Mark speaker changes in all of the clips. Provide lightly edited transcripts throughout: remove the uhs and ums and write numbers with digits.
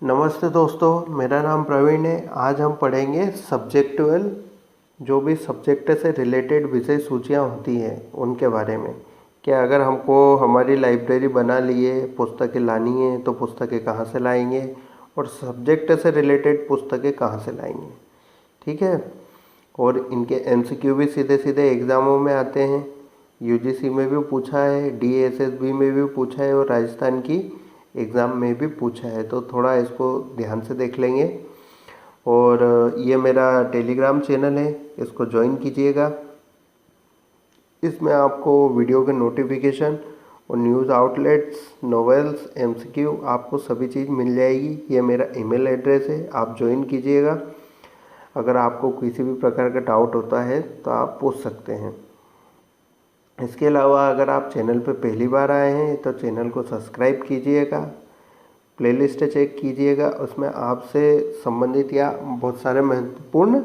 Speaker 1: नमस्ते दोस्तों, मेरा नाम प्रवीण है। आज हम पढ़ेंगे सब्जेक्टुअल, जो भी सब्जेक्ट से रिलेटेड विषय सूचियाँ होती हैं उनके बारे में। कि अगर हमको हमारी लाइब्रेरी बना लिए पुस्तकें लानी है तो पुस्तकें कहाँ से लाएंगे और सब्जेक्ट से रिलेटेड पुस्तकें कहाँ से लाएंगे, ठीक है। और इनके एमसीक्यू भी सीधे सीधे एग्ज़ामों में आते हैं। यूजीसी में भी पूछा है, डीएसएसबी में भी पूछा है और राजस्थान की एग्ज़ाम में भी पूछा है, तो थोड़ा इसको ध्यान से देख लेंगे। और ये मेरा टेलीग्राम चैनल है, इसको ज्वाइन कीजिएगा। इसमें आपको वीडियो के नोटिफिकेशन और न्यूज़ आउटलेट्स, नॉवेल्स, एमसीक्यू आपको सभी चीज़ मिल जाएगी। ये मेरा ईमेल एड्रेस है, आप ज्वाइन कीजिएगा। अगर आपको किसी भी प्रकार का डाउट होता है तो आप पूछ सकते हैं। इसके अलावा अगर आप चैनल पर पहली बार आए हैं तो चैनल को सब्सक्राइब कीजिएगा, प्लेलिस्ट चेक कीजिएगा, उसमें आपसे संबंधित या बहुत सारे महत्वपूर्ण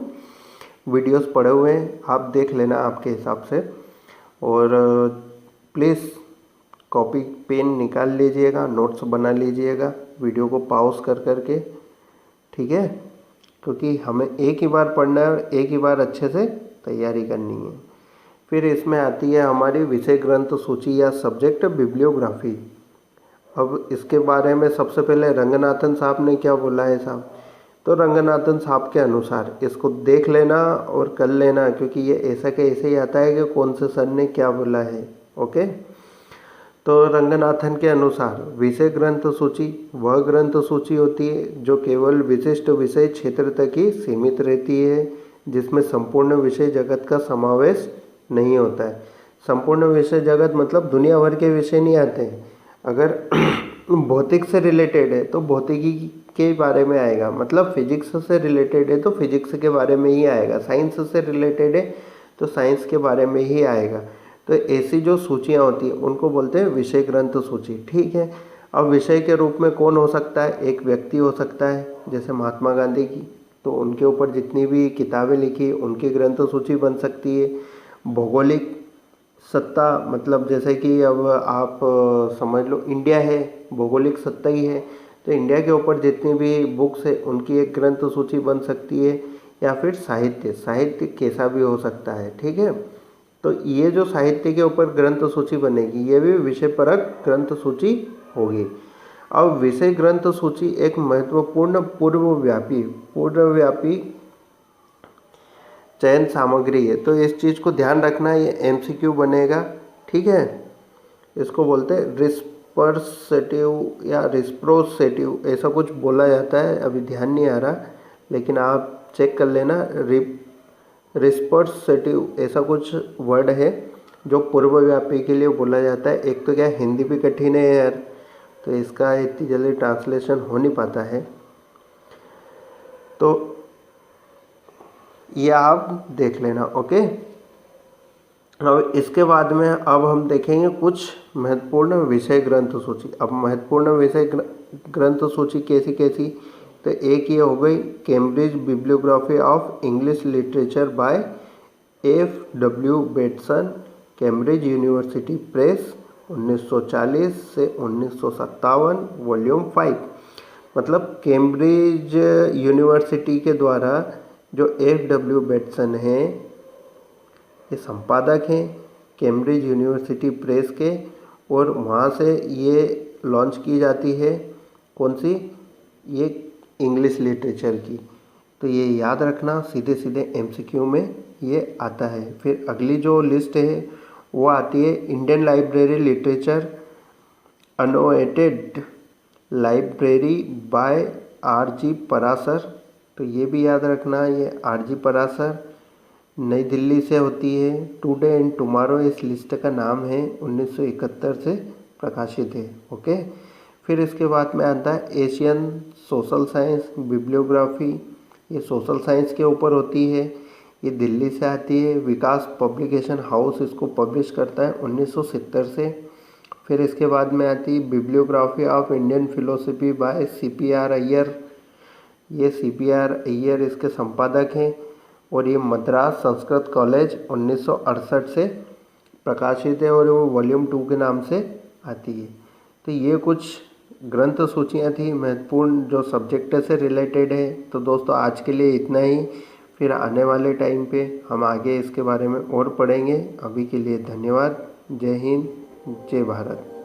Speaker 1: वीडियोस पड़े हुए हैं, आप देख लेना आपके हिसाब से। और प्लीज़ कॉपी पेन निकाल लीजिएगा, नोट्स बना लीजिएगा वीडियो को पॉज कर करके, ठीक है। क्योंकि हमें एक ही बार पढ़ना है और एक ही बार अच्छे से तैयारी करनी है। फिर इसमें आती है हमारी विषय ग्रंथ सूची या सब्जेक्ट बिब्लियोग्राफी। अब इसके बारे में सबसे पहले रंगनाथन साहब ने क्या बोला है साहब, तो रंगनाथन साहब के अनुसार इसको देख लेना और कर लेना, क्योंकि ये ऐसा के ऐसे ही आता है कि कौन से सर ने क्या बोला है। ओके, तो रंगनाथन के अनुसार विषय ग्रंथ सूची वह ग्रंथ सूची होती है जो केवल विशिष्ट विषय क्षेत्र तक ही सीमित रहती है, जिसमें संपूर्ण विषय जगत का समावेश नहीं होता है। संपूर्ण विषय जगत मतलब दुनिया भर के विषय नहीं आते हैं। अगर भौतिक से रिलेटेड है तो भौतिकी के बारे में आएगा, मतलब फिजिक्स से रिलेटेड है तो फिजिक्स के बारे में ही आएगा, साइंस से रिलेटेड है तो साइंस के बारे में ही आएगा। तो ऐसी जो सूचियाँ होती हैं उनको बोलते हैं विषय ग्रंथ सूची, ठीक है। अब विषय के रूप में कौन हो सकता है, एक व्यक्ति हो सकता है, जैसे महात्मा गांधी की, तो उनके ऊपर जितनी भी किताबें लिखी उनकी ग्रंथ सूची बन सकती है। भौगोलिक सत्ता, मतलब जैसे कि अब आप समझ लो इंडिया है, भौगोलिक सत्ता ही है, तो इंडिया के ऊपर जितनी भी बुक्स है उनकी एक ग्रंथ सूची बन सकती है। या फिर साहित्य, साहित्य कैसा भी हो सकता है, ठीक है। तो ये जो साहित्य के ऊपर ग्रंथ सूची बनेगी ये भी विषय परक ग्रंथ सूची होगी। अब विषय ग्रंथ सूची एक महत्वपूर्ण पूर्वव्यापी चयन सामग्री है, तो इस चीज़ को ध्यान रखना, ये एमसीक्यू बनेगा, ठीक है। इसको बोलते हैं रिस्पर्सेटिव या रिस्प्रोसेटिव, ऐसा कुछ बोला जाता है, अभी ध्यान नहीं आ रहा, लेकिन आप चेक कर लेना। रिस्पर्सेटिव ऐसा कुछ वर्ड है जो पूर्वव्यापी के लिए बोला जाता है। एक तो क्या हिंदी भी कठिन है यार, तो इसका इतनी जल्दी ट्रांसलेशन हो नहीं पाता है, तो ये आप देख लेना। ओके, अब इसके बाद में अब हम देखेंगे कुछ महत्वपूर्ण विषय ग्रंथ सूची। अब महत्वपूर्ण विषय ग्रंथ सूची कैसी कैसी, तो एक ये हो गई Cambridge bibliography of English literature bye F.W. Bateson, Cambridge university press, 1940 से 1957, वॉल्यूम 5। मतलब कैम्ब्रिज यूनिवर्सिटी के द्वारा जो F.W. बेटसन हैं ये संपादक हैं कैम्ब्रिज यूनिवर्सिटी प्रेस के, और वहाँ से ये लॉन्च की जाती है कौन सी, ये इंग्लिश लिटरेचर की। तो ये याद रखना, सीधे सीधे एमसीक्यू में ये आता है। फिर अगली जो लिस्ट है वो आती है Indian library literature annotated library by R.G. Parashar, तो ये भी याद रखना, ये R.G. पराशर नई दिल्ली से होती है। टुडे एंड टुमारो इस लिस्ट का नाम है, 1971 से प्रकाशित है। ओके, फिर इसके बाद में आता है एशियन सोशल साइंस बिब्लियोग्राफी, ये सोशल साइंस के ऊपर होती है, ये दिल्ली से आती है। विकास पब्लिकेशन हाउस इसको पब्लिश करता है 1970 से। फिर इसके बाद में आती है bibliography of Indian philosophy by CPR Iyer, ये CPR अय्यर इसके संपादक हैं, और ये मद्रास संस्कृत कॉलेज 1968 से प्रकाशित है और वो वॉल्यूम 2 के नाम से आती है। तो ये कुछ ग्रंथ सूचियाँ थी महत्वपूर्ण जो सब्जेक्ट से रिलेटेड है। तो दोस्तों आज के लिए इतना ही, फिर आने वाले टाइम पे हम आगे इसके बारे में और पढ़ेंगे। अभी के लिए धन्यवाद। जय हिंद, जय भारत।